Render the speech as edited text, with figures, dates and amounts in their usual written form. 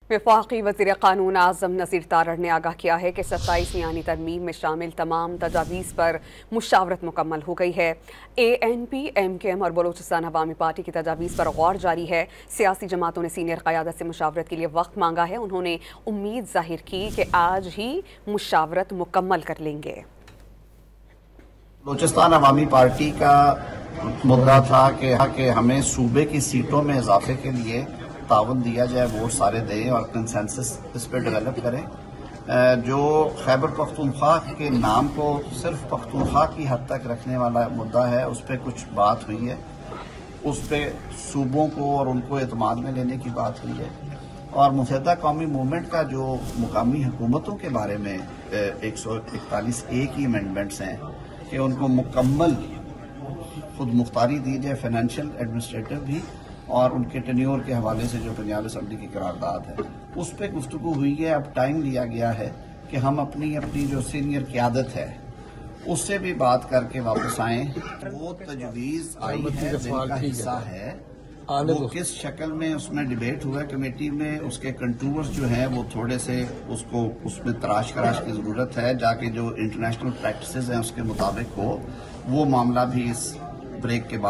वफाकी वज़ीर क़ानून आज़म नज़ीर तारड़ ने आगाह किया है कि 27 यानी तरमीम में शामिल तमाम तजावीज़ पर मुशावरत मुकम्मल हो गई है। ANP, MKM और बलोचिस्तान अवामी पार्टी की तजावीज़ पर गौर जारी है। सियासी जमातों ने सीनियर क़यादत से मुशावरत के लिए वक्त मांगा है। उन्होंने उम्मीद जाहिर की कि आज ही मुशावरत मुकम्मल कर लेंगे। बलोचिस्तान अवामी पार्टी का मुद्दा था कि हमें सूबे की सीटों में इजाफे के लिए ताउन दिया जाए, वोट सारे दें और कंसेंसस इस पर डेवलप करें। जो खैबर पख्तूनख्वा के नाम को सिर्फ पख्तूनख्वा की हद तक रखने वाला मुद्दा है, उस पर कुछ बात हुई है। उस पर सूबों को और उनको एतमाद में लेने की बात हुई है। और मुत्तहिदा कौमी मूवमेंट का जो मुकामी हुकूमतों के बारे में 141A की अमेंडमेंट्स हैं कि उनको मुकम्मल खुद मुख्तारी दी जाए, फाइनेंशियल एडमिनिस्ट्रेटिव भी, और उनके टेन्योर के हवाले से जो पंजाब असम्बली की करारदाद है उस पर गुफ्तगू हुई है। अब टाइम लिया गया है कि हम अपनी जो सीनियर क़यादत है उससे भी बात करके वापस आए। वो तजवीज़ आई है, जिनका हिस्सा है, वो किस शक्ल में उसमें डिबेट हुआ है कमेटी में, उसके कंटूर्स जो हैं वो थोड़े से उसको उसमें तराश कराश की ज़रूरत है, जाके जो इंटरनेशनल प्रैक्टिसेस हैं उसके मुताबिक हो। वो मामला भी इस ब्रेक के बाद